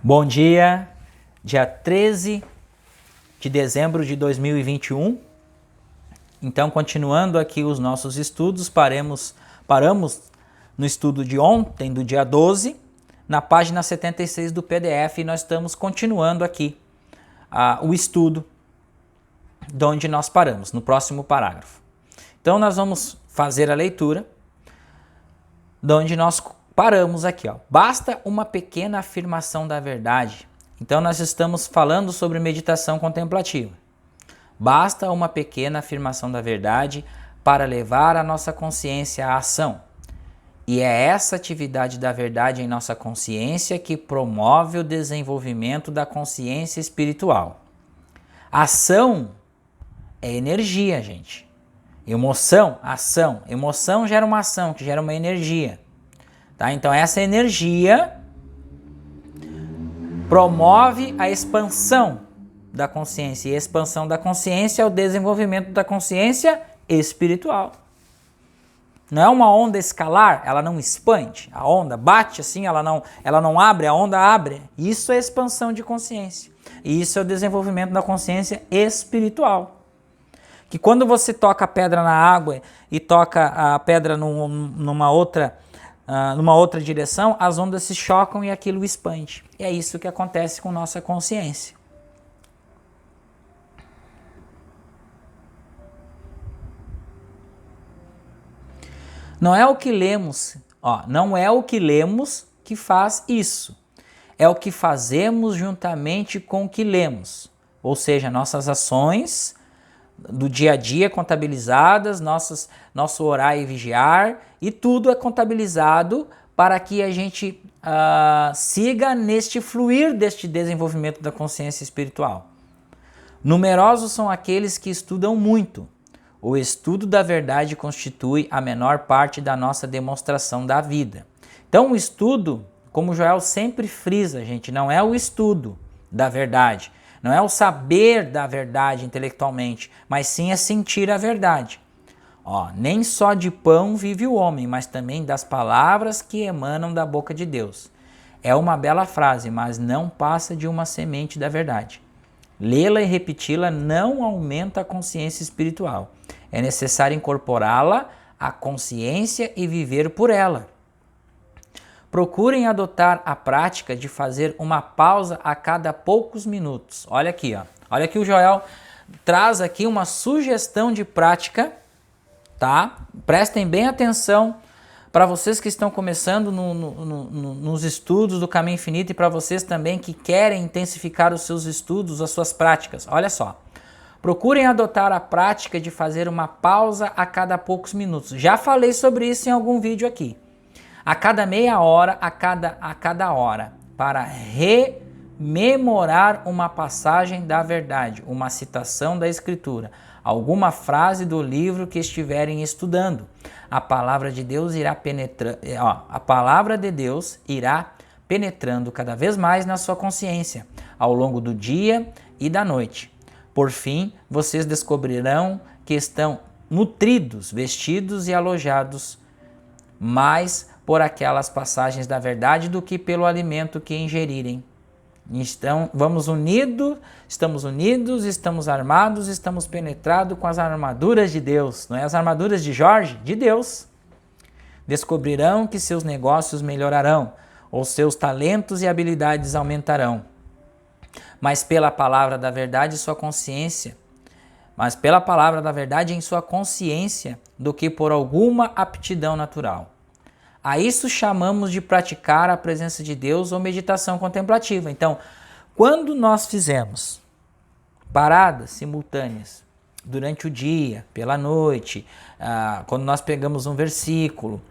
Bom dia, dia 13 de dezembro de 2021. Então, continuando aqui os nossos estudos, paramos no estudo de ontem, do dia 12, na página 76 do PDF, e nós estamos continuando aqui o estudo de onde nós paramos, no próximo parágrafo. Então, nós vamos fazer a leitura de onde nós paramos aqui, ó. Basta uma pequena afirmação da verdade. Então, nós estamos falando sobre meditação contemplativa. Basta uma pequena afirmação da verdade para levar a nossa consciência à ação. E é essa atividade da verdade em nossa consciência que promove o desenvolvimento da consciência espiritual. Ação é energia, gente. Emoção, ação. Emoção gera uma ação, que gera uma energia. Tá? Então, essa energia promove a expansão da consciência. E a expansão da consciência é o desenvolvimento da consciência espiritual. Não é uma onda escalar, ela não expande. A onda bate assim, ela não abre, a onda abre. Isso é expansão de consciência. E isso é o desenvolvimento da consciência espiritual. Que quando você toca a pedra na água e toca a pedra numa outra direção, as ondas se chocam e aquilo expande. E é isso que acontece com nossa consciência. Não é o que lemos, não é o que lemos que faz isso. É o que fazemos juntamente com o que lemos. Ou seja, nossas ações do dia a dia contabilizadas, nosso orar e vigiar, e tudo é contabilizado para que a gente siga neste fluir deste desenvolvimento da consciência espiritual. Numerosos são aqueles que estudam muito. O estudo da verdade constitui a menor parte da nossa demonstração da vida. Então, o estudo, como o Joel sempre frisa, gente, não é o estudo da verdade, não é o saber da verdade intelectualmente, mas sim é sentir a verdade. Nem só de pão vive o homem, mas também das palavras que emanam da boca de Deus. É uma bela frase, mas não passa de uma semente da verdade. Lê-la e repeti-la não aumenta a consciência espiritual. É necessário incorporá-la à consciência e viver por ela. Procurem adotar a prática de fazer uma pausa a cada poucos minutos. Olha aqui, Olha aqui, o Joel traz aqui uma sugestão de prática, tá? Prestem bem atenção para vocês que estão começando nos estudos do Caminho Infinito e para vocês também que querem intensificar os seus estudos, as suas práticas. Olha só. Procurem adotar a prática de fazer uma pausa a cada poucos minutos. Já falei sobre isso em algum vídeo aqui. A cada meia hora, a cada hora, para rememorar uma passagem da verdade, uma citação da Escritura, alguma frase do livro que estiverem estudando. A palavra de Deus irá penetrando cada vez mais na sua consciência, ao longo do dia e da noite. Por fim, vocês descobrirão que estão nutridos, vestidos e alojados mais por aquelas passagens da verdade do que pelo alimento que ingerirem. Então, estamos unidos, estamos armados, estamos penetrados com as armaduras de Deus. Não é as armaduras de Jorge? De Deus. Descobrirão que seus negócios melhorarão, ou seus talentos e habilidades aumentarão. Mas pela palavra da verdade em sua consciência, do que por alguma aptidão natural. A isso chamamos de praticar a presença de Deus ou meditação contemplativa. Então, quando nós fizemos paradas simultâneas durante o dia, pela noite, quando nós pegamos um versículo,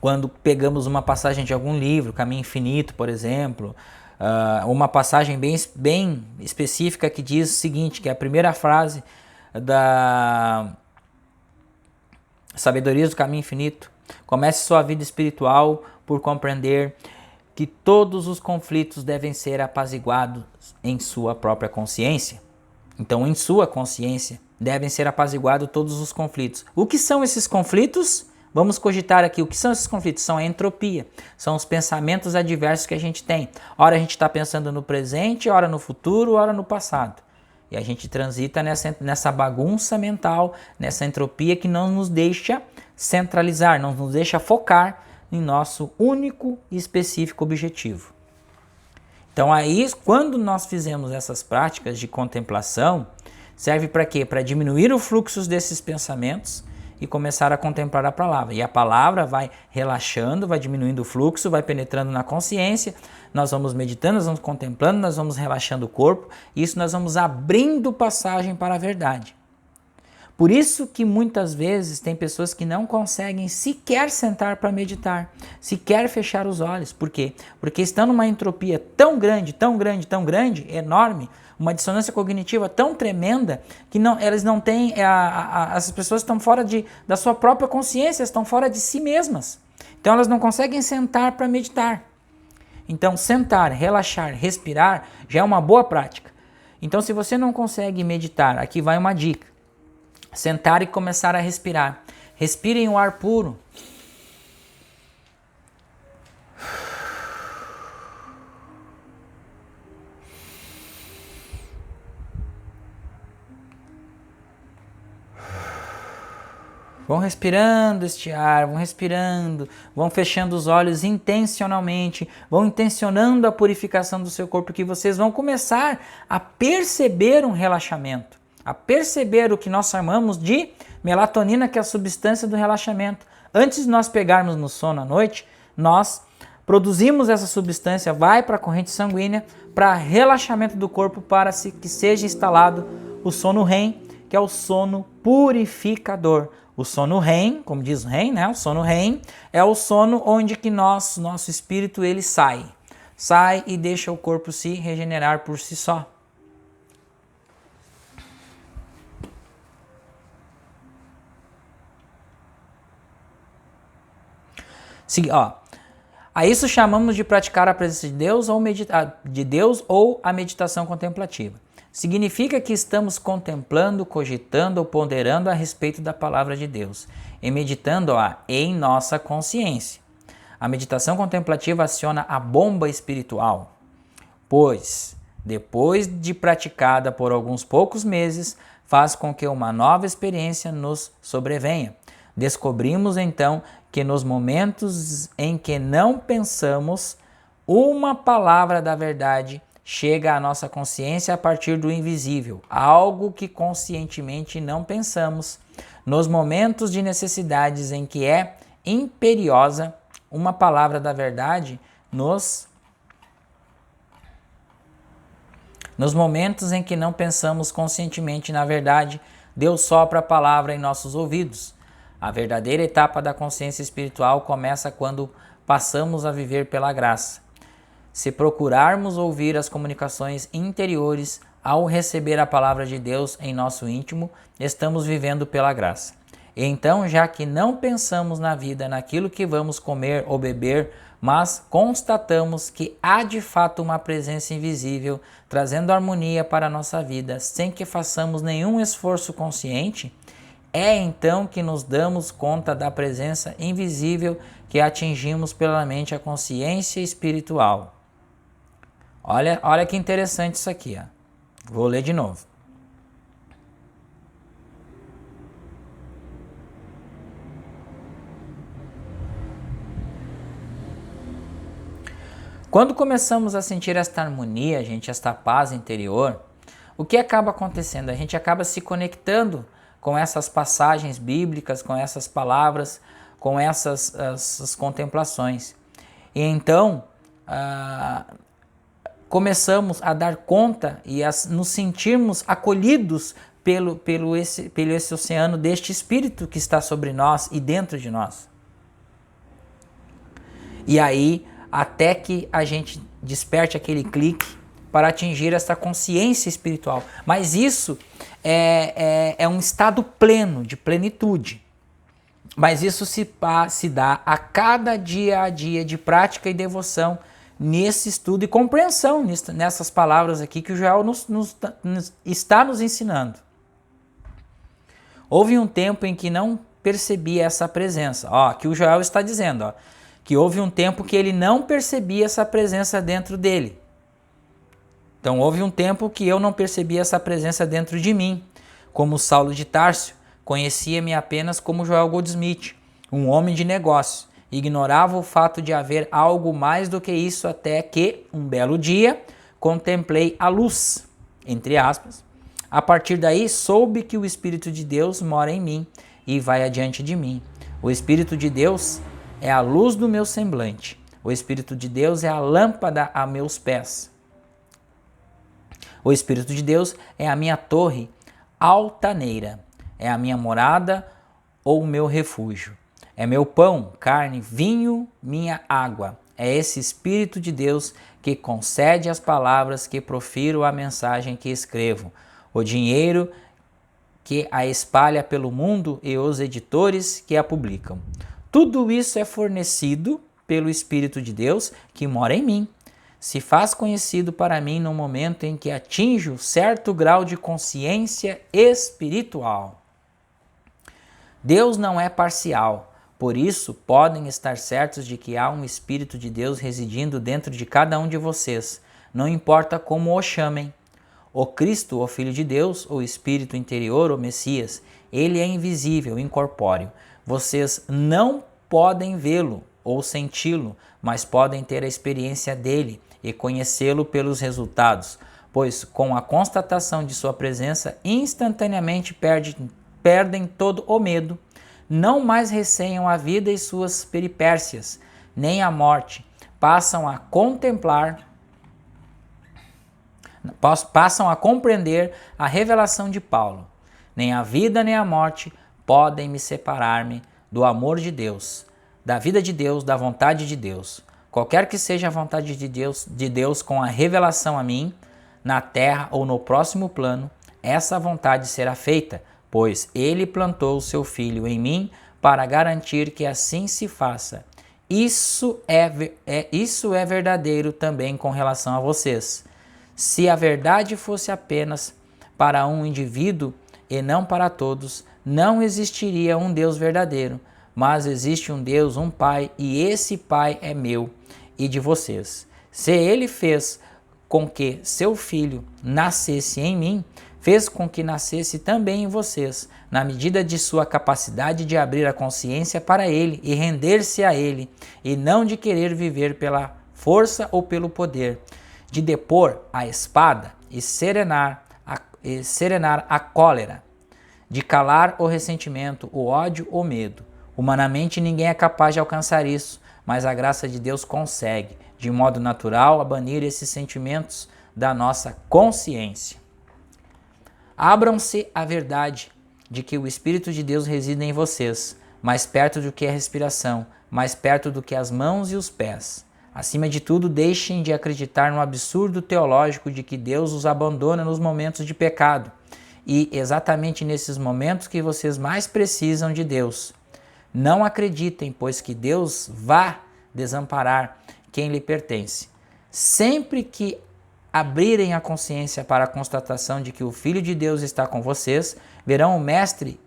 quando pegamos uma passagem de algum livro, Caminho Infinito, por exemplo, uma passagem bem específica que diz o seguinte, que é a primeira frase da Sabedoria do Caminho Infinito: comece sua vida espiritual por compreender que todos os conflitos devem ser apaziguados em sua própria consciência. Então, em sua consciência devem ser apaziguados todos os conflitos. O que são esses conflitos? Vamos cogitar aqui o que são esses conflitos. São a entropia, são os pensamentos adversos que a gente tem. Ora a gente está pensando no presente, ora no futuro, ora no passado. E a gente transita nessa bagunça mental, nessa entropia que não nos deixa centralizar, não nos deixa focar em nosso único e específico objetivo. Então aí, quando nós fizemos essas práticas de contemplação, serve para quê? Para diminuir o fluxo desses pensamentos e começar a contemplar a palavra. E a palavra vai relaxando, vai diminuindo o fluxo, vai penetrando na consciência, nós vamos meditando, nós vamos contemplando, nós vamos relaxando o corpo, e isso nós vamos abrindo passagem para a verdade. Por isso que muitas vezes tem pessoas que não conseguem sequer sentar para meditar, sequer fechar os olhos. Por quê? Porque estão numa entropia tão grande, enorme, uma dissonância cognitiva tão tremenda, que elas não têm, as pessoas estão fora da sua própria consciência, estão fora de si mesmas. Então elas não conseguem sentar para meditar. Então sentar, relaxar, respirar já é uma boa prática. Então se você não consegue meditar, aqui vai uma dica. Sentar e começar a respirar. Respirem o ar puro. Vão respirando este ar, vão respirando, vão fechando os olhos intencionalmente, vão intencionando a purificação do seu corpo, que vocês vão começar a perceber um relaxamento. A perceber o que nós chamamos de melatonina, que é a substância do relaxamento. Antes de nós pegarmos no sono à noite, nós produzimos essa substância, vai para a corrente sanguínea, para relaxamento do corpo, para que seja instalado o sono REM, que é o sono purificador. O sono REM, como diz o REM, né? O sono REM é o sono onde que nosso espírito ele sai e deixa o corpo se regenerar por si só. A isso chamamos de praticar a presença de Deus ou a meditação contemplativa. Significa que estamos contemplando, cogitando ou ponderando a respeito da palavra de Deus e meditando-a em nossa consciência. A meditação contemplativa aciona a bomba espiritual, pois, depois de praticada por alguns poucos meses, faz com que uma nova experiência nos sobrevenha. Descobrimos então que nos momentos em que não pensamos, uma palavra da verdade chega à nossa consciência a partir do invisível, algo que conscientemente não pensamos. Nos momentos de necessidades em que é imperiosa, uma palavra da verdade nos momentos em que não pensamos conscientemente na verdade, Deus sopra a palavra em nossos ouvidos. A verdadeira etapa da consciência espiritual começa quando passamos a viver pela graça. Se procurarmos ouvir as comunicações interiores ao receber a palavra de Deus em nosso íntimo, estamos vivendo pela graça. Então, já que não pensamos na vida, naquilo que vamos comer ou beber, mas constatamos que há de fato uma presença invisível trazendo harmonia para a nossa vida, sem que façamos nenhum esforço consciente, é então que nos damos conta da presença invisível que atingimos pela mente a consciência espiritual. Olha que interessante isso aqui. Ó. Vou ler de novo. Quando começamos a sentir esta harmonia, gente, esta paz interior, o que acaba acontecendo? A gente acaba se conectando com essas passagens bíblicas, com essas palavras, com essas contemplações. E então, começamos a dar conta e a nos sentirmos acolhidos pelo esse oceano deste Espírito que está sobre nós e dentro de nós. E aí, até que a gente desperte aquele clique para atingir essa consciência espiritual. Mas isso é um estado pleno, de plenitude. Mas isso se dá a cada dia a dia de prática e devoção nesse estudo e compreensão nessas palavras aqui que o Joel está nos ensinando. Houve um tempo em que não percebia essa presença. Ó, aqui o Joel está dizendo, ó, que houve um tempo que ele não percebia essa presença dentro dele. Então houve um tempo que eu não percebia essa presença dentro de mim. Como Saulo de Tárcio, conhecia-me apenas como Joel Goldsmith, um homem de negócio. Ignorava o fato de haver algo mais do que isso até que, um belo dia, contemplei a luz, entre aspas. A partir daí, soube que o Espírito de Deus mora em mim e vai adiante de mim. O Espírito de Deus é a luz do meu semblante. O Espírito de Deus é a lâmpada a meus pés. O Espírito de Deus é a minha torre altaneira, é a minha morada ou o meu refúgio. É meu pão, carne, vinho, minha água. É esse Espírito de Deus que concede as palavras que profiro, a mensagem que escrevo, o dinheiro que a espalha pelo mundo e os editores que a publicam. Tudo isso é fornecido pelo Espírito de Deus que mora em mim. Se faz conhecido para mim no momento em que atinjo certo grau de consciência espiritual. Deus não é parcial, por isso podem estar certos de que há um Espírito de Deus residindo dentro de cada um de vocês, não importa como o chamem. O Cristo, o Filho de Deus, o Espírito interior, o Messias, ele é invisível, incorpóreo. Vocês não podem vê-lo ou senti-lo, mas podem ter a experiência dele e conhecê-lo pelos resultados, pois com a constatação de sua presença instantaneamente perdem todo o medo, não mais receiam a vida e suas peripécias, nem a morte, passam a compreender a revelação de Paulo. Nem a vida nem a morte podem me separar-me do amor de Deus, da vida de Deus, da vontade de Deus. Qualquer que seja a vontade de Deus com a revelação a mim, na terra ou no próximo plano, essa vontade será feita, pois ele plantou o seu Filho em mim para garantir que assim se faça. Isso é verdadeiro também com relação a vocês. Se a verdade fosse apenas para um indivíduo e não para todos, não existiria um Deus verdadeiro, mas existe um Deus, um Pai, e esse Pai é meu e de vocês. Se ele fez com que seu Filho nascesse em mim, fez com que nascesse também em vocês, na medida de sua capacidade de abrir a consciência para ele e render-se a ele, e não de querer viver pela força ou pelo poder, de depor a espada e serenar a cólera, de calar o ressentimento, o ódio ou medo. Humanamente ninguém é capaz de alcançar isso, mas a graça de Deus consegue, de modo natural, a banir esses sentimentos da nossa consciência. Abram-se à verdade de que o Espírito de Deus reside em vocês, mais perto do que a respiração, mais perto do que as mãos e os pés. Acima de tudo, deixem de acreditar no absurdo teológico de que Deus os abandona nos momentos de pecado, e exatamente nesses momentos que vocês mais precisam de Deus. Não acreditem, pois, que Deus vá desamparar quem lhe pertence. Sempre que abrirem a consciência para a constatação de que o Filho de Deus está com vocês, verão o Mestre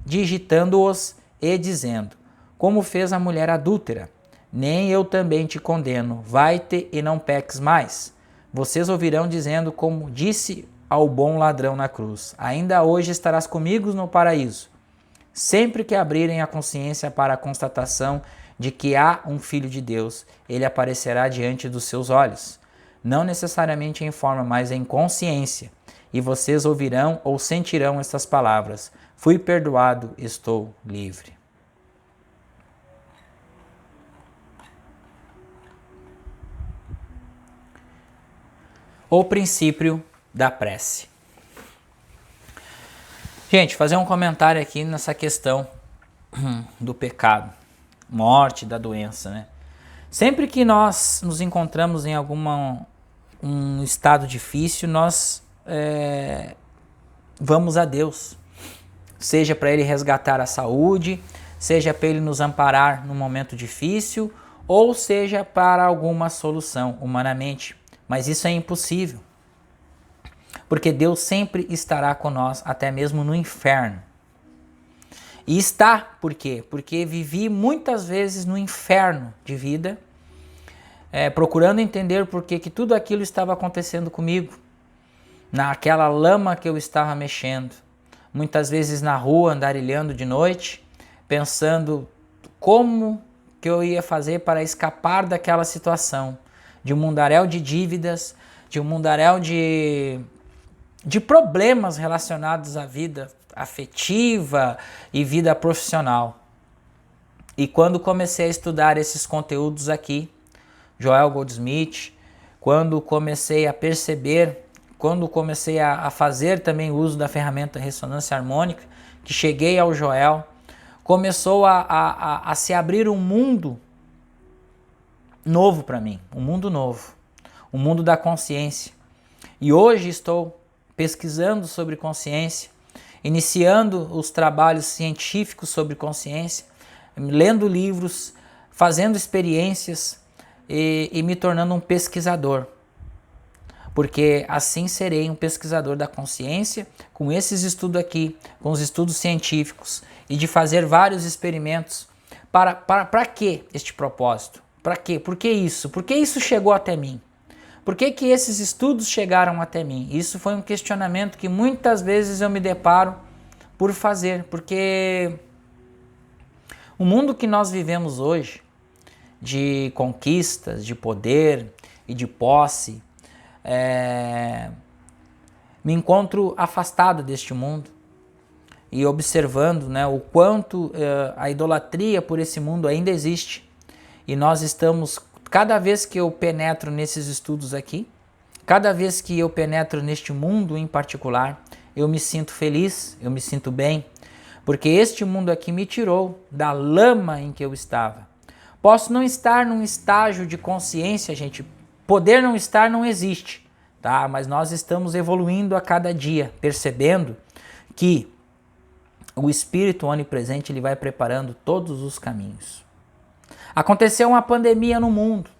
indigitando-os e dizendo, como fez a mulher adúltera, nem eu também te condeno, vai-te e não peques mais. Vocês ouvirão dizendo como disse ao bom ladrão na cruz, ainda hoje estarás comigo no paraíso. Sempre que abrirem a consciência para a constatação de que há um Filho de Deus, ele aparecerá diante dos seus olhos. Não necessariamente em forma, mas em consciência. E vocês ouvirão ou sentirão estas palavras: fui perdoado, estou livre. O princípio da prece. Gente, fazer um comentário aqui nessa questão do pecado, morte, da doença, né? Sempre que nós nos encontramos em um estado difícil, nós vamos a Deus. Seja para Ele resgatar a saúde, seja para Ele nos amparar num momento difícil, ou seja para alguma solução humanamente. Mas isso é impossível. Porque Deus sempre estará com nós, até mesmo no inferno. E está, por quê? Porque vivi muitas vezes no inferno de vida, procurando entender por que tudo aquilo estava acontecendo comigo, naquela lama que eu estava mexendo. Muitas vezes na rua, andarilhando de noite, pensando como que eu ia fazer para escapar daquela situação, de um mundaréu de dívidas, de um mundaréu de problemas relacionados à vida afetiva e vida profissional. E quando comecei a estudar esses conteúdos aqui, Joel Goldsmith, quando comecei a perceber, quando comecei a fazer também uso da ferramenta ressonância harmônica, que cheguei ao Joel, começou a se abrir um mundo novo para mim, um mundo novo, o mundo da consciência. E hoje estou pesquisando sobre consciência, iniciando os trabalhos científicos sobre consciência, lendo livros, fazendo experiências e me tornando um pesquisador. Porque assim serei um pesquisador da consciência, com esses estudos aqui, com os estudos científicos, e de fazer vários experimentos. Para que este propósito? Para quê? Por que isso? Por que isso chegou até mim? Por que esses estudos chegaram até mim? Isso foi um questionamento que muitas vezes eu me deparo por fazer, porque o mundo que nós vivemos hoje, de conquistas, de poder e de posse, me encontro afastado deste mundo e observando, né, o quanto a idolatria por esse mundo ainda existe. E nós estamos, cada vez que eu penetro nesses estudos aqui, cada vez que eu penetro neste mundo em particular, eu me sinto feliz, eu me sinto bem, porque este mundo aqui me tirou da lama em que eu estava. Posso não estar num estágio de consciência, gente, poder não estar não existe, tá? Mas nós estamos evoluindo a cada dia, percebendo que o Espírito onipresente ele vai preparando todos os caminhos. Aconteceu uma pandemia no mundo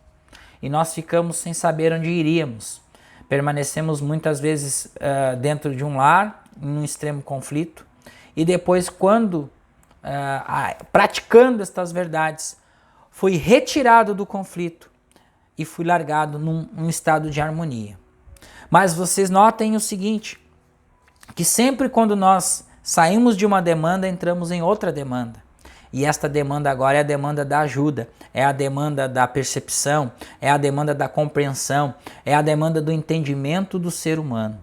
e nós ficamos sem saber onde iríamos. Permanecemos muitas vezes dentro de um lar, em um extremo conflito, e depois, quando praticando estas verdades, fui retirado do conflito e fui largado num estado de harmonia. Mas vocês notem o seguinte, que sempre quando nós saímos de uma demanda, entramos em outra demanda. E esta demanda agora é a demanda da ajuda, é a demanda da percepção, é a demanda da compreensão, é a demanda do entendimento do ser humano.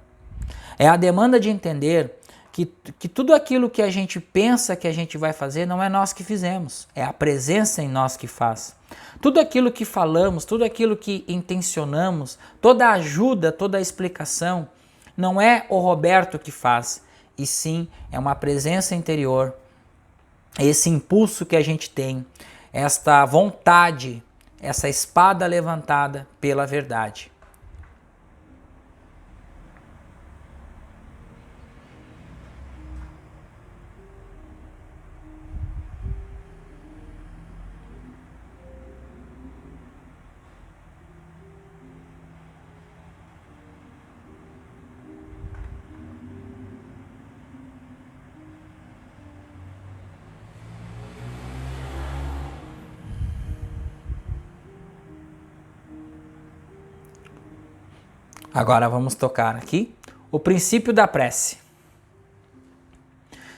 É a demanda de entender que tudo aquilo que a gente pensa que a gente vai fazer não é nós que fizemos, é a presença em nós que faz. Tudo aquilo que falamos, tudo aquilo que intencionamos, toda a ajuda, toda a explicação, não é o Roberto que faz, e sim é uma presença interior, esse impulso que a gente tem, esta vontade, essa espada levantada pela verdade. Agora vamos tocar aqui o princípio da prece.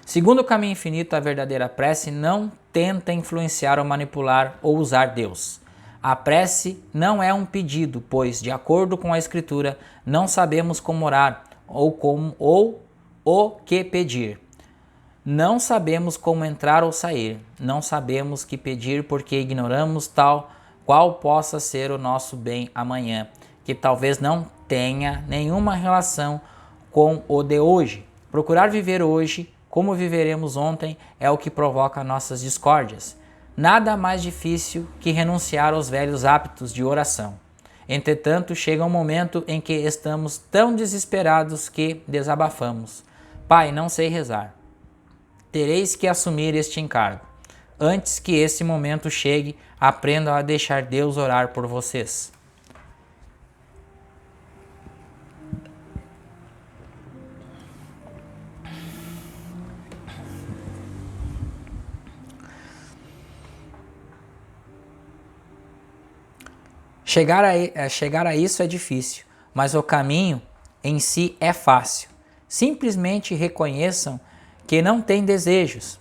Segundo o caminho infinito, a verdadeira prece não tenta influenciar ou manipular ou usar Deus. A prece não é um pedido, pois, de acordo com a Escritura, não sabemos como orar ou o que pedir. Não sabemos como entrar ou sair. Não sabemos que pedir porque ignoramos tal qual possa ser o nosso bem amanhã, que talvez não tenha nenhuma relação com o de hoje. Procurar viver hoje como viveremos ontem é o que provoca nossas discórdias. Nada mais difícil que renunciar aos velhos hábitos de oração. Entretanto, chega um momento em que estamos tão desesperados que desabafamos. Pai, não sei rezar. Tereis que assumir este encargo. Antes que esse momento chegue, aprendam a deixar Deus orar por vocês. Chegar a isso é difícil, mas o caminho em si é fácil. Simplesmente reconheçam que não têm desejos.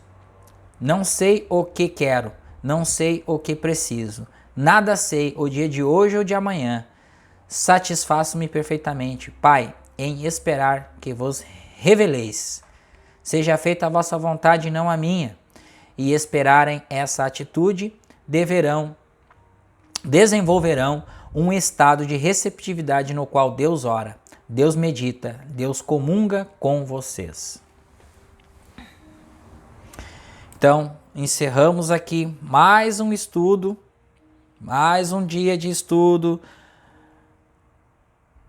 Não sei o que quero, não sei o que preciso. Nada sei o dia de hoje ou de amanhã. Satisfaço-me perfeitamente, Pai, em esperar que vos reveleis. Seja feita a vossa vontade e não a minha. E esperarem essa atitude, desenvolverão um estado de receptividade no qual Deus ora, Deus medita, Deus comunga com vocês. Então, encerramos aqui mais um estudo, mais um dia de estudo,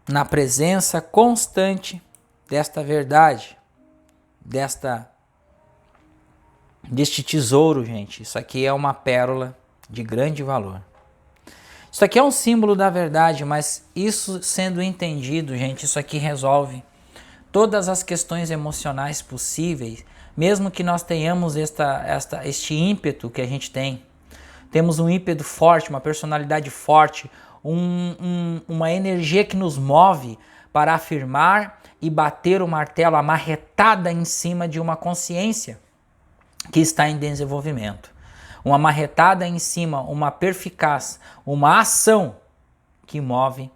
na presença constante desta verdade, deste tesouro, gente. Isso aqui é uma pérola de grande valor. Isso aqui é um símbolo da verdade, mas isso sendo entendido, gente, isso aqui resolve todas as questões emocionais possíveis, mesmo que nós tenhamos este ímpeto que a gente tem. Temos um ímpeto forte, uma personalidade forte, uma energia que nos move para afirmar e bater o martelo, a marretada em cima de uma consciência que está em desenvolvimento. Uma marretada em cima, uma perficaz, uma ação que move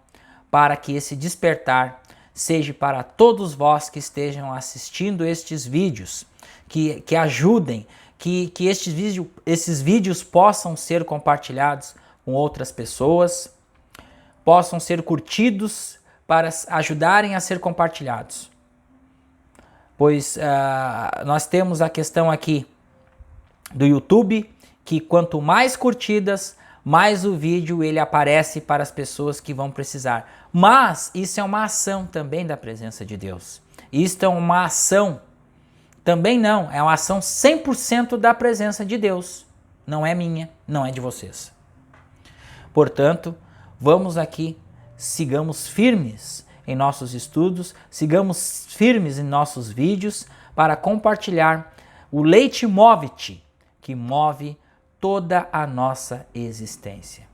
para que esse despertar seja para todos vós que estejam assistindo estes vídeos, que ajudem, que esses vídeos possam ser compartilhados com outras pessoas, possam ser curtidos para ajudarem a ser compartilhados. Pois nós temos a questão aqui do YouTube, que quanto mais curtidas, mais o vídeo ele aparece para as pessoas que vão precisar. Mas isso é uma ação também da presença de Deus. Isto é uma ação, também não, é uma ação 100% da presença de Deus. Não é minha, não é de vocês. Portanto, vamos aqui, sigamos firmes em nossos estudos, sigamos firmes em nossos vídeos para compartilhar o leitmotiv que move toda a nossa existência.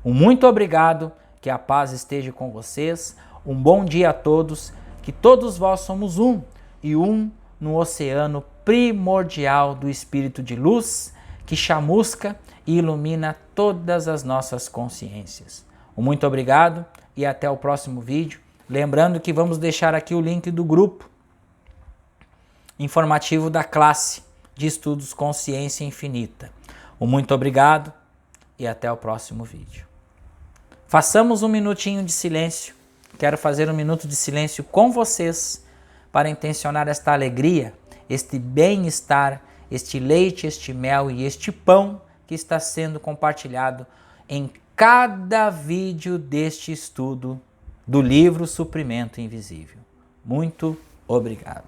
Um muito obrigado, que a paz esteja com vocês, um bom dia a todos, que todos vós somos um e um no oceano primordial do Espírito de Luz, que chamusca e ilumina todas as nossas consciências. Um muito obrigado e até o próximo vídeo. Lembrando que vamos deixar aqui o link do grupo informativo da classe de estudos Consciência Infinita. Um muito obrigado e até o próximo vídeo. Façamos um minutinho de silêncio. Quero fazer um minuto de silêncio com vocês para intencionar esta alegria, este bem-estar, este leite, este mel e este pão que está sendo compartilhado em cada vídeo deste estudo do livro Suprimento Invisível. Muito obrigado.